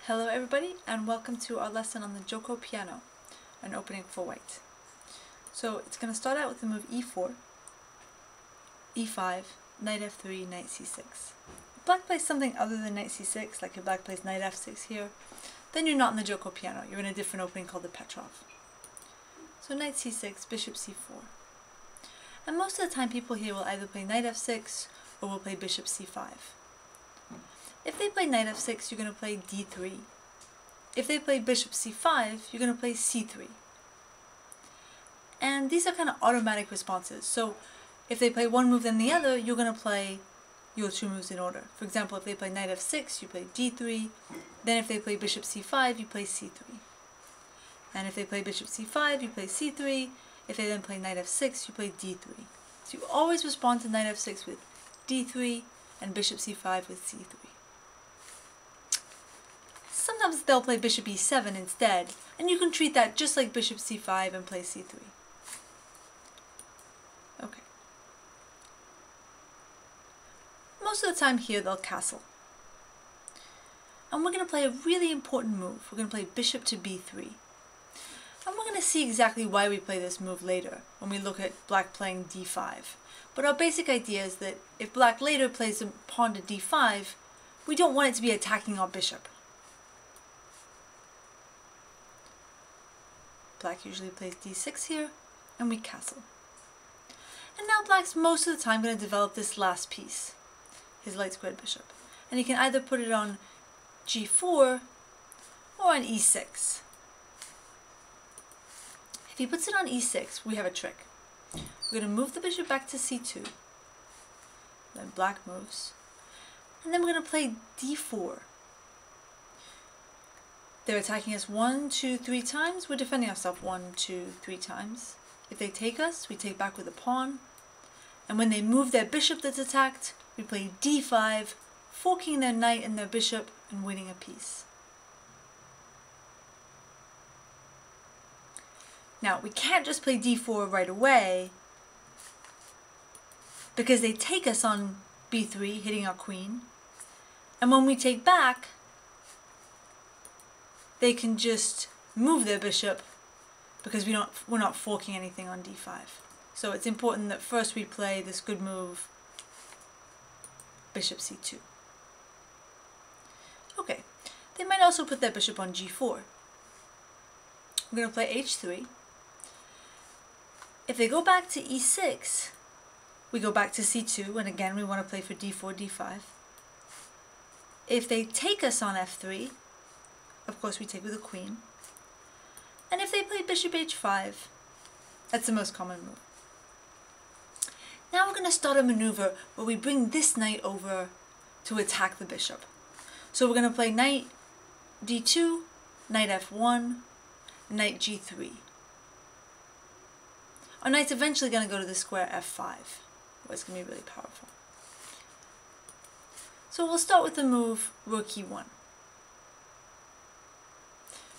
Hello everybody, and welcome to our lesson on the Giuoco piano, an opening for white. So it's going to start out with the move e4, e5, knight f3, knight c6. If black plays something other than knight c6, like if black plays knight f6 here, then you're not in the Giuoco piano, you're in a different opening called the Petrov. So knight c6, bishop c4. And most of the time people here will either play knight f6 or will play bishop c5. If they play knight f6, you're going to play d3. If they play bishop c5, you're going to play c3. And these are kind of automatic responses. So if they play one move then the other, you're going to play your two moves in order. For example, if they play knight f6, you play d3. Then if they play bishop c5, you play c3. And if they play bishop c5, you play c3. If they then play knight f6, you play d3. So you always respond to knight f6 with d3 and bishop c5 with c3. Sometimes they'll play bishop e7 instead, and you can treat that just like bishop c5 and play c3. Okay. Most of the time here they'll castle. And we're going to play a really important move. We're going to play bishop to b3. And we're going to see exactly why we play this move later, when we look at black playing d5. But our basic idea is that if black later plays a pawn to d5, we don't want it to be attacking our bishop. Black usually plays d6 here, and we castle. And now black's most of the time going to develop this last piece, his light squared bishop. And he can either put it on g4 or on e6. If he puts it on e6, we have a trick. We're going to move the bishop back to c2. Then black moves. And then we're going to play d4. They're attacking us 1, 2, 3 times. We're defending ourselves 1, 2, 3 times. If they take us, we take back with a pawn. And when they move their bishop that's attacked, we play d5, forking their knight and their bishop and winning a piece. Now, we can't just play d4 right away because they take us on b3, hitting our queen. And when we take back, they can just move their bishop because we're not forking anything on d5. So it's important that first we play this good move, bishop c2. Okay, they might also put their bishop on g4. We're going to play h3. If they go back to e6, we go back to c2, and again we want to play for d4, d5. If they take us on f3, of course we take with a queen. And if they play bishop h5, that's the most common move. Now we're going to start a maneuver where we bring this knight over to attack the bishop. So we're going to play knight d2, knight f1, knight g3. Our knight's eventually going to go to the square f5, where it's going to be really powerful. So we'll start with the move rook e1.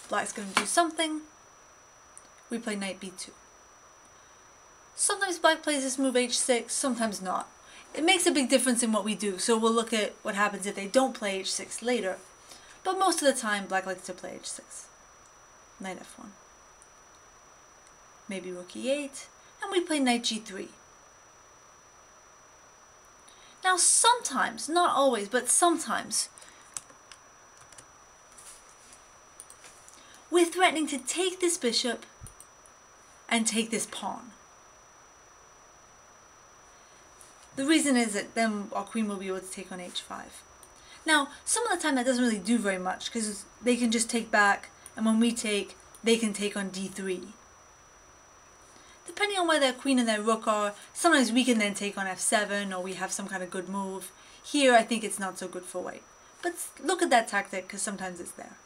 Black's going to do something. We play knight b2. Sometimes black plays this move h6, sometimes not. It makes a big difference in what we do, so we'll look at what happens if they don't play h6 later. But most of the time, black likes to play h6. Knight f1. Maybe rook e8, and we play knight g3. Now sometimes, not always, but sometimes, we're threatening to take this bishop and take this pawn. The reason is that then our queen will be able to take on h5. Now, some of the time that doesn't really do very much because they can just take back, and when we take, they can take on d3. Depending on where their queen and their rook are, sometimes we can then take on f7 or we have some kind of good move. Here I think it's not so good for white. But look at that tactic because sometimes it's there.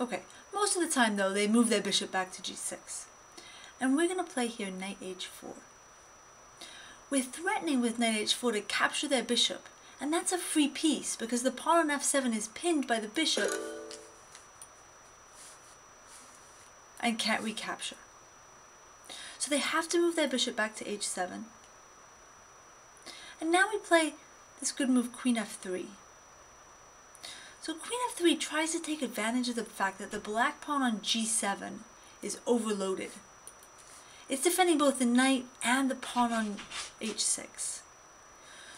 Okay, most of the time though, they move their bishop back to g6. And we're going to play here knight h4. We're threatening with knight h4 to capture their bishop, and that's a free piece because the pawn on f7 is pinned by the bishop and can't recapture. So they have to move their bishop back to h7. And now we play this good move queen f3. So queen f3 tries to take advantage of the fact that the black pawn on g7 is overloaded. It's defending both the knight and the pawn on h6.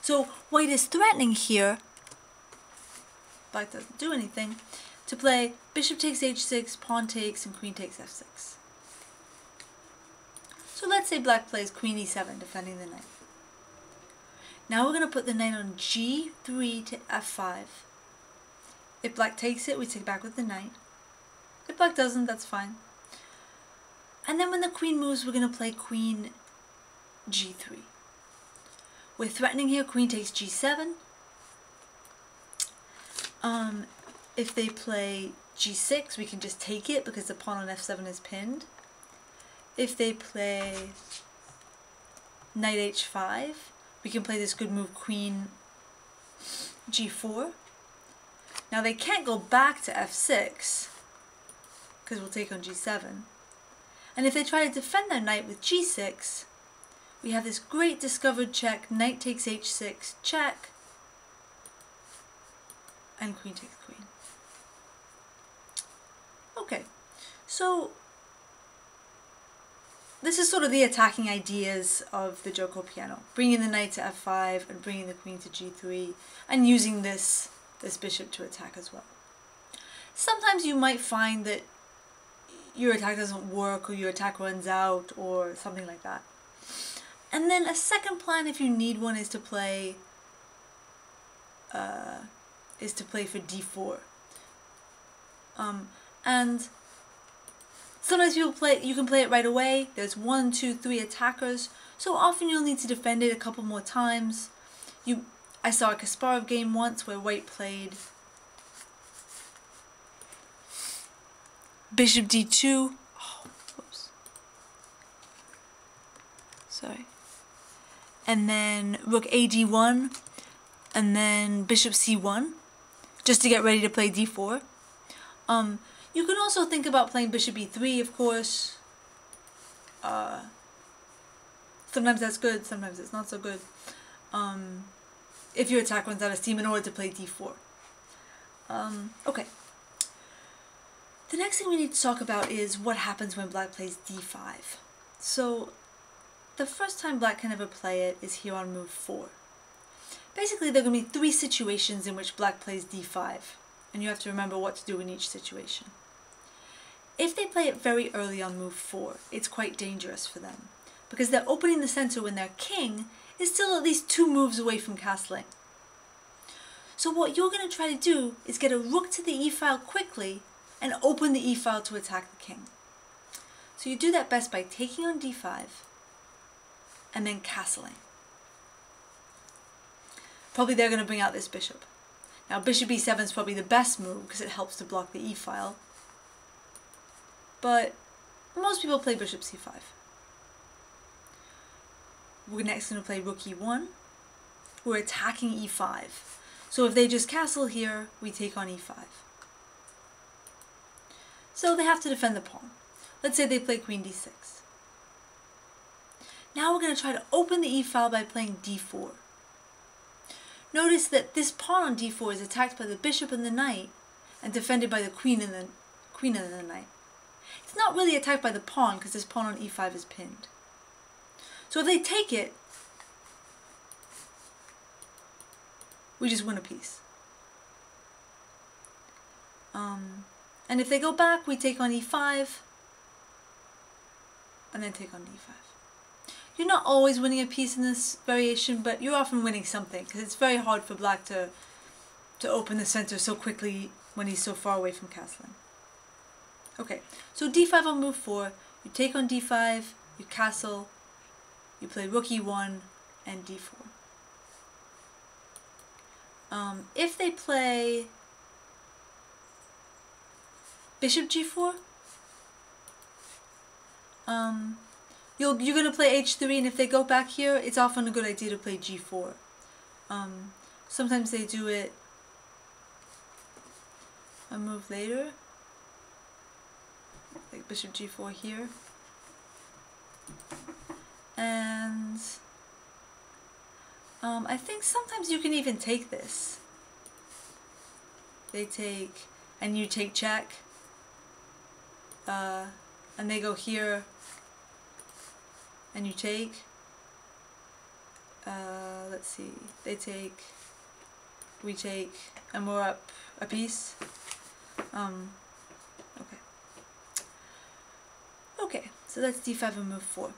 So white is threatening here, black doesn't do anything, to play bishop takes h6, pawn takes, and queen takes f6. So let's say black plays queen e7, defending the knight. Now we're going to put the knight on g3 to f5. If black takes it, we take it back with the knight. If black doesn't, that's fine. And then when the queen moves, we're going to play queen g3. We're threatening here, queen takes g7. If they play g6, we can just take it because the pawn on f7 is pinned. If they play knight h5, we can play this good move, queen g4. Now they can't go back to f6 because we'll take on g7. And if they try to defend their knight with g6, we have this great discovered check, knight takes h6, check, and queen takes queen. Okay, so this is sort of the attacking ideas of the Giuoco piano. Bringing the knight to f5 and bringing the queen to g3 and using this bishop to attack as well. Sometimes you might find that your attack doesn't work or your attack runs out or something like that. And then a second plan, if you need one, is to play for d4. And sometimes you can play it right away. There's 1, 2, 3 attackers, so often you'll need to defend it a couple more times. I saw a Kasparov game once where white played bishop d2. Oh, whoops. Sorry. And then rook a d1, and then bishop c1, just to get ready to play d4. You can also think about playing bishop e3, of course. Sometimes that's good, sometimes it's not so good. If your attack runs out of steam in order to play d4. Okay. The next thing we need to talk about is what happens when black plays d5. So, the first time black can ever play it is here on move 4. Basically, there are going to be 3 situations in which black plays d5, and you have to remember what to do in each situation. If they play it very early on move 4, it's quite dangerous for them, because they're opening the center when their king is still at least 2 moves away from castling. So what you're going to try to do is get a rook to the e-file quickly and open the e-file to attack the king. So you do that best by taking on d5 and then castling. Probably they're going to bring out this bishop. Now bishop e7 is probably the best move because it helps to block the e-file. But most people play bishop c5. We're next going to play rook e1. We're attacking e5. So if they just castle here, we take on e5. So they have to defend the pawn. Let's say they play queen d6. Now we're going to try to open the e-file by playing d4. Notice that this pawn on d4 is attacked by the bishop and the knight and defended by the queen and the knight. It's not really attacked by the pawn because this pawn on e5 is pinned. So if they take it, we just win a piece. And if they go back, we take on e5 and then take on d5. You're not always winning a piece in this variation, but you're often winning something because it's very hard for black to open the center so quickly when he's so far away from castling. Okay, so d5 on move 4, you take on d5, you castle, you play rook e1 and d4. If they play bishop g4, you're going to play h3, and if they go back here, it's often a good idea to play g4. Sometimes they do it a move later, like bishop g4 here. And I think sometimes you can even take this. they take, and you take check, and they go here, and you take, let's see, they take, we take, and we're up a piece. Okay. Okay, so that's d5 on move 4.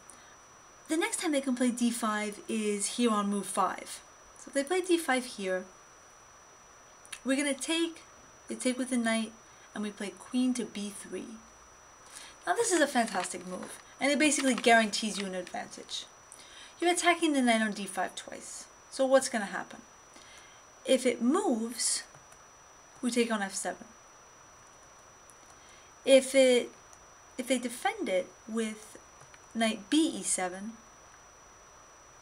The next time they can play d5 is here on move 5. So if they play d5 here, we're going to take, they take with the knight, and we play queen to b3. Now this is a fantastic move, and it basically guarantees you an advantage. You're attacking the knight on d5 twice. So what's going to happen? If it moves, we take on f7. If they defend it with knight b e7,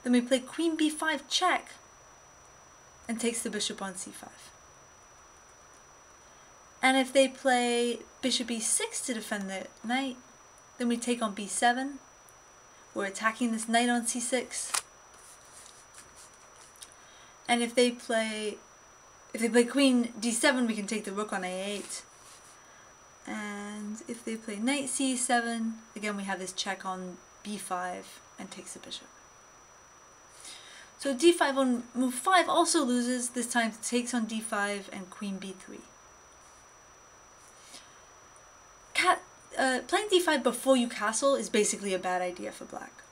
then we play queen b5 check and takes the bishop on c5. And if they play bishop e6 to defend the knight, then we take on b7. We're attacking this knight on c6. And if they play queen d7, we can take the rook on a8. And if they play knight c7, again we have this check on b5 and takes the bishop. So d5 on move 5 also loses, this time takes on d5 and queen b3. Playing d5 before you castle is basically a bad idea for black.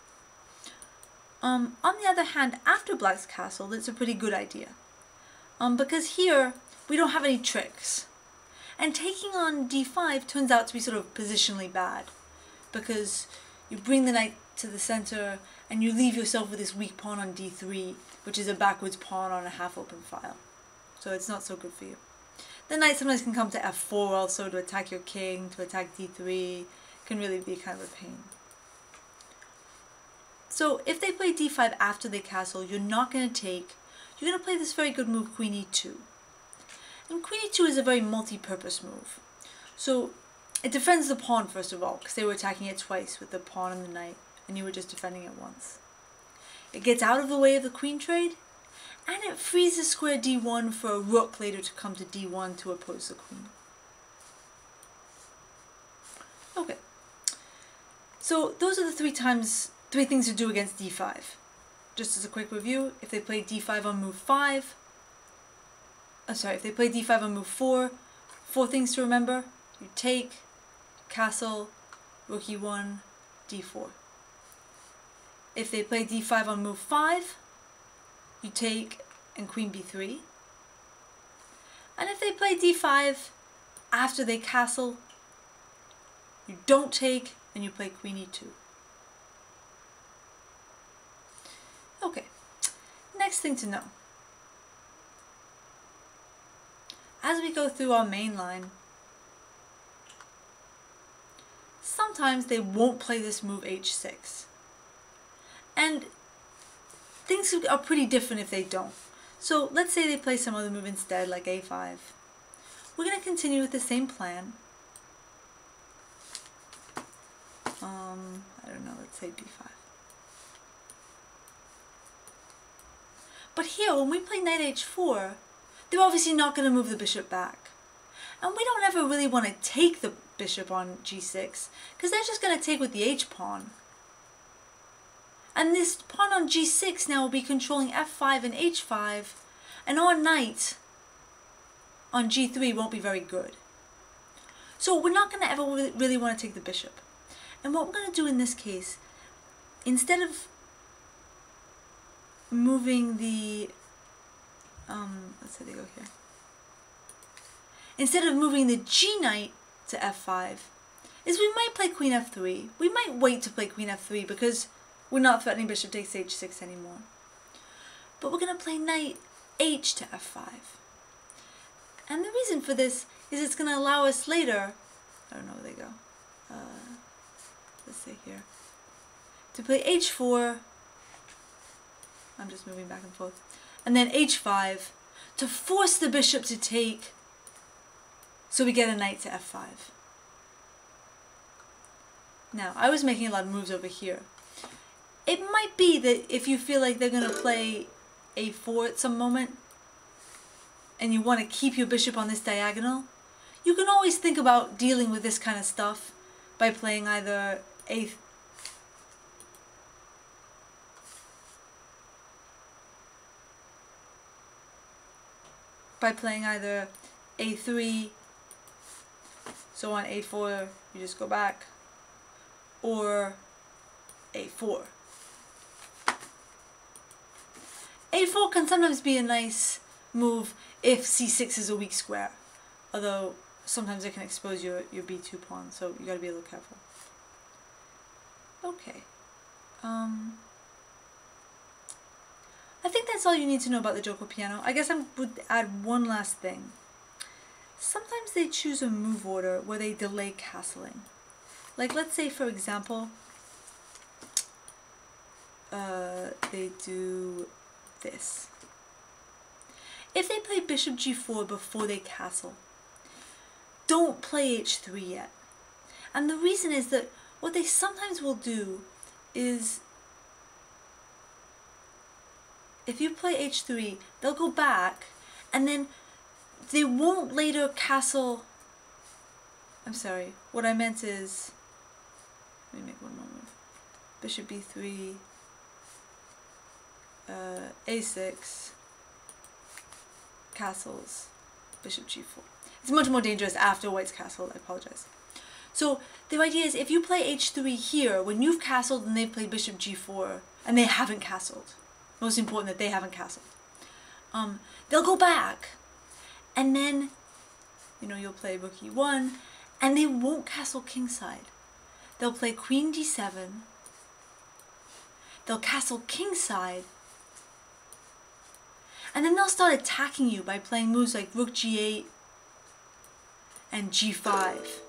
On the other hand, after black's castle, it's a pretty good idea. Because here, we don't have any tricks. And taking on d5 turns out to be sort of positionally bad. Because you bring the knight to the center, and you leave yourself with this weak pawn on d3, which is a backwards pawn on a half-open file. So it's not so good for you. The knight sometimes can come to f4 also to attack your king, to attack d3. It can really be kind of a pain. So if they play d5 after they castle, you're not going to take, you're going to play this very good move, queen e2. And queen e2 is a very multi-purpose move. So it defends the pawn first of all, because they were attacking it twice with the pawn and the knight, and you were just defending it once. It gets out of the way of the queen trade, and it frees the square d1 for a rook later to come to d1 to oppose the queen. Okay, so those are the three things to do against d5. Just as a quick review, if they play d5 on move 5, if they play d5 on move 4, 4 things to remember: you take, castle, rook e1, d4. If they play d5 on move 5, you take and queen b3. And if they play d5 after they castle, you don't take and you play queen e2. Okay, next thing to know. As we go through our main line, sometimes they won't play this move h6. And things are pretty different if they don't. So let's say they play some other move instead, like a5. We're going to continue with the same plan. I don't know, let's say b5. But here, when we play knight h4, they're obviously not going to move the bishop back. And we don't ever really want to take the bishop on g6, because they're just going to take with the h-pawn. And this pawn on g6 now will be controlling f5 and h5, and our knight on g3 won't be very good. So we're not going to ever really want to take the bishop. And what we're going to do in this case, instead of moving the, let's say they go here. Instead of moving the g knight to f5, is we might play queen f3. We might wait to play queen f3 because we're not threatening bishop takes h6 anymore. But we're going to play knight h to f5. And the reason for this is it's going to allow us later, I don't know where they go, let's say here, to play h4, I'm just moving back and forth, and then h5 to force the bishop to take, so we get a knight to f5. Now, I was making a lot of moves over here. It might be that if you feel like they're going to play a4 at some moment, and you want to keep your bishop on this diagonal, you can always think about dealing with this kind of stuff by playing either a a3, so on a4 you just go back, or a4. a4 can sometimes be a nice move if c6 is a weak square, although sometimes it can expose your b2 pawn, so you gotta be a little careful. Okay. I think that's all you need to know about the Giuoco piano. I guess I would add one last thing. Sometimes they choose a move order where they delay castling. Like, let's say, for example, they do this. If they play bishop g4 before they castle, don't play h3 yet. And the reason is that what they sometimes will do is, if you play h3, they'll go back, and then they won't later castle. I'm sorry, what I meant is, let me make one more move. Bishop b3, a6, castles, bishop g4. It's much more dangerous after white's castled, I apologize. So the idea is, if you play h3 here, when you've castled and they've played bishop g4, and they haven't castled, most important that they haven't castled, they'll go back, and then, you know, you'll play rook e1, and they won't castle kingside. They'll play queen d7, they'll castle kingside, and then they'll start attacking you by playing moves like rook g8 and g5.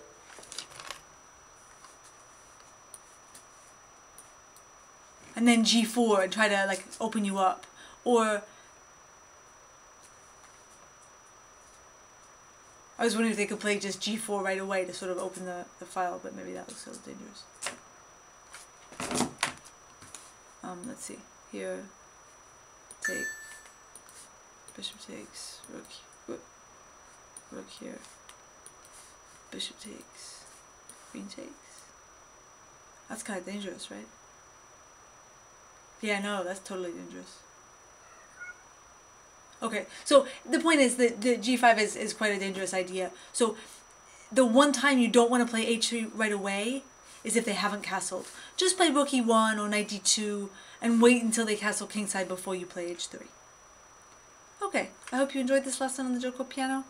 And then g4 and try to like open you up. Or I was wondering if they could play just g4 right away to sort of open the file, but maybe that looks a little dangerous. Let's see. Here, take, bishop takes, rook here, bishop takes, queen takes. That's kind of dangerous, right? Yeah, no, that's totally dangerous. Okay, so the point is that the g5 is quite a dangerous idea. So the one time you don't want to play h3 right away is if they haven't castled. Just play rook e1 or knight d2 and wait until they castle kingside before you play h3. Okay, I hope you enjoyed this lesson on the Giuoco piano.